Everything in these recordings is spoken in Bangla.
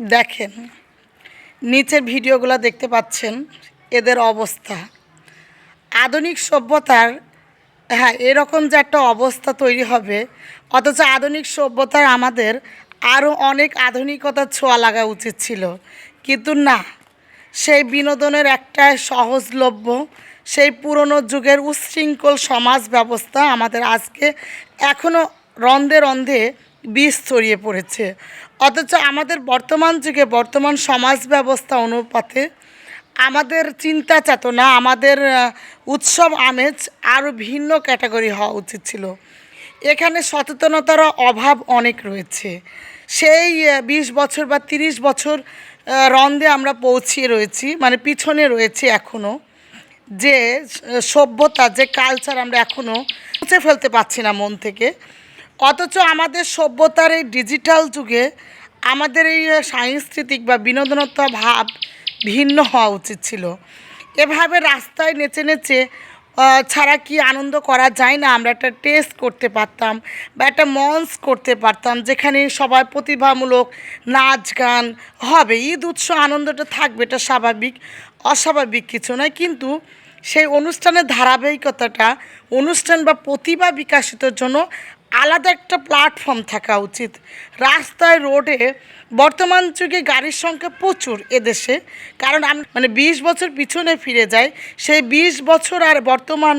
দেখেন নিচের ভিডিওগুলো দেখতে পাচ্ছেন এদের অবস্থা। আধুনিক সভ্যতার এরকম যে একটা অবস্থা তৈরি হবে, অথচ আধুনিক সভ্যতার আমাদের আরও অনেক আধুনিকতার ছোঁয়া লাগা উচিত ছিল, কিন্তু না। সেই বিনোদনের একটা সহজলভ্য, সেই পুরনো যুগের উচ্ছৃঙ্খল সমাজ ব্যবস্থা আমাদের আজকে এখনও রন্ধে রন্ধে বিষ ছড়িয়ে পড়েছে। অথচ আমাদের বর্তমান যুগে বর্তমান সমাজ ব্যবস্থা অনুপাতে আমাদের চিন্তা চেতনা, আমাদের উৎসব আমেজ আরও ভিন্ন ক্যাটাগরি হওয়া উচিত ছিল। এখানে সচেতনতার অভাব অনেক রয়েছে। সেই 20 বছর বা 30 বছর রন্ধে আমরা পৌঁছিয়ে রয়েছি, মানে পিছনে রয়েছি এখনও। যে সভ্যতা, যে কালচার আমরা এখনও মুছে ফেলতে পারছি না মন থেকে। অথচ আমাদের সভ্যতার এই ডিজিটাল যুগে আমাদের এই সাংস্কৃতিক বা বিনোদনতা ভাব ভিন্ন হওয়া উচিত ছিল। এভাবে রাস্তায় নেচে নেচে ছাড়া কি আনন্দ করা যায় না? আমরা একটা টেস্ট করতে পারতাম বা একটা মঞ্চ করতে পারতাম, যেখানে সবাই প্রতিভামূলক নাচ গান হবে। ঈদ উৎসব আনন্দটা থাকবে, এটা স্বাভাবিক, অস্বাভাবিক কিছু নয়। কিন্তু সেই অনুষ্ঠানের ধারাবাহিকতাটা, অনুষ্ঠান বা প্রতিভা বিকাশিতের জন্য আলাদা একটা প্ল্যাটফর্ম থাকা উচিত। রাস্তায় রোডে বর্তমান যুগে গাড়ির সংখ্যা প্রচুর এদেশে, কারণ আমি 20 বছর পিছনে ফিরে যাই, সেই 20 বছর আর বর্তমান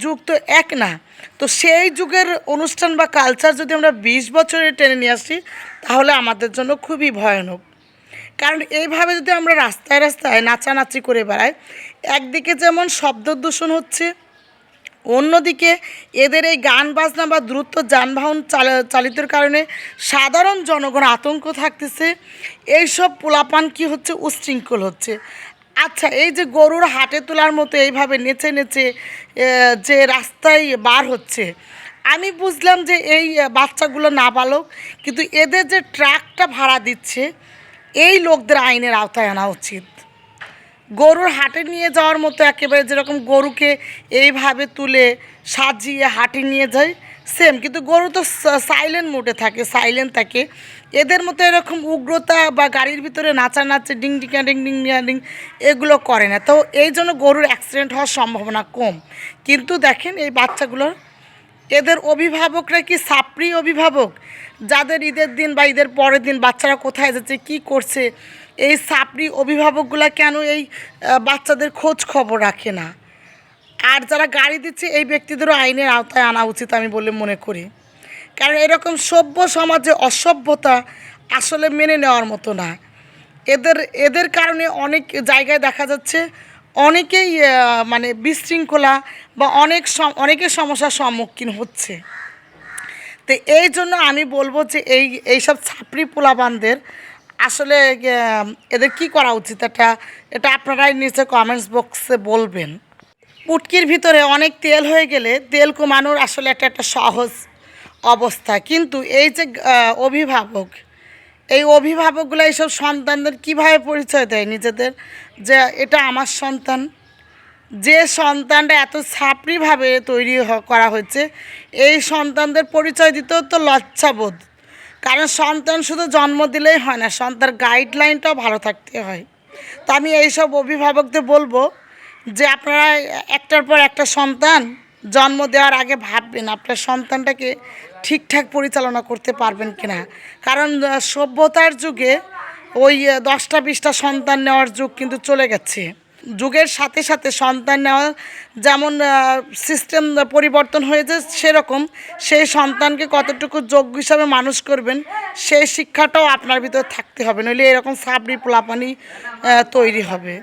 যুগ তো এক না। তো সেই যুগের অনুষ্ঠান বা কালচার যদি আমরা 20 বছরে টেনে নিয়ে আসি, তাহলে আমাদের জন্য খুবই ভয়ানক। কারণ এইভাবে যদি আমরা রাস্তায় রাস্তায় নাচানাচি করে বেড়াই, একদিকে যেমন শব্দ দূষণ হচ্ছে, অন্যদিকে এদের এই গান বাজনা বা দ্রুত যানবাহন চালিতের কারণে সাধারণ জনগণ আতঙ্ক থাকতেছে। এইসব পোলাপান কি হচ্ছে, উচ্ছৃঙ্খল হচ্ছে। আচ্ছা, এই যে গরুর হাটে তোলার মতো এইভাবে নেচে নেচে যে রাস্তায় বার হচ্ছে, আমি বুঝলাম যে এই বাচ্চাগুলো নাবালক, কিন্তু এদের যে ট্রাকটা ভাড়া দিচ্ছে, এই লোকদের আইনের আওতায় আনা উচিত। গরুর হাটে নিয়ে যাওয়ার মতো, একেবারে যেরকম গরুকে এইভাবে তুলে সাজিয়ে হাটে নিয়ে যায় সেম, কিন্তু গরু তো সাইলেন্ট মোডে থাকে, সাইলেন্ট থাকে। এদের মতো এরকম উগ্রতা বা গাড়ির ভিতরে নাচানাচি ডিং ডিঙা ডিং ডিং ডিঙা ডিং এগুলো করে না। তো এই জন্য গরুর অ্যাক্সিডেন্ট হওয়ার সম্ভাবনা কম। কিন্তু দেখেন এই বাচ্চাগুলোর, এদের অভিভাবকরা কি সাপ্রি অভিভাবক, যাদের ঈদের দিন বা ঈদের পরের দিন বাচ্চারা কোথায় যাচ্ছে, কি করছে, এই সাপ্রি অভিভাবকগুলো কেন এই বাচ্চাদের খোঁজ খবর রাখে না? আর যারা গাড়ি দিচ্ছে এই ব্যক্তিদেরও আইনের আওতায় আনা উচিত আমি বলে মনে করি। কারণ এরকম সভ্য সমাজে অসভ্যতা আসলে মেনে নেওয়ার মতো না। এদের কারণে অনেক জায়গায় দেখা যাচ্ছে অনেকেই বিশৃঙ্খলা বা অনেকের সমস্যার সম্মুখীন হচ্ছে। তো এই জন্য আমি বলবো যে এইসব ছাপড়ি পোলাপানদের আসলে এদের কি করা উচিত, এটা আপনারাই নিচে কমেন্টস বক্সে বলবেন। পুটকির ভিতরে অনেক তেল হয়ে গেলে তেল কমানোর আসলে একটা সহজ অবস্থা, কিন্তু এই যে এই অভিভাবকগুলো এইসব সন্তানদের কিভাবে পরিচয় দেয় নিজেদের, যে এটা আমার সন্তান। যে সন্তানটা এত ছাপড়িভাবে তৈরি করা হয়েছে, এই সন্তানদের পরিচয় দিতেও তো লজ্জাবোধ। কারণ সন্তান শুধু জন্ম দিলেই হয় না, সন্তান গাইডলাইনটাও ভালো থাকতে হয়। তো আমি এইসব অভিভাবকদের বলবো যে আপনারা একটার পর একটা সন্তান জন্ম দেওয়ার আগে ভাববেন আপনার সন্তানটাকে ঠিকঠাক পরিচালনা করতে পারবেন কিনা। কারণ সভ্যতার যুগে ওই 10টা 20টা সন্তান নেওয়ার যুগ কিন্তু চলে গেছে। যুগের সাথে সাথে সন্তান নেওয়া যেমন সিস্টেম পরিবর্তন হয়েছে, সেরকম সেই সন্তানকে কতটুকু যোগ্য হিসাবে মানুষ করবেন সেই শিক্ষাটাও আপনার ভিতরে থাকতে হবে, নইলে এরকম সাবরি পোলাপানি তৈরি হবে।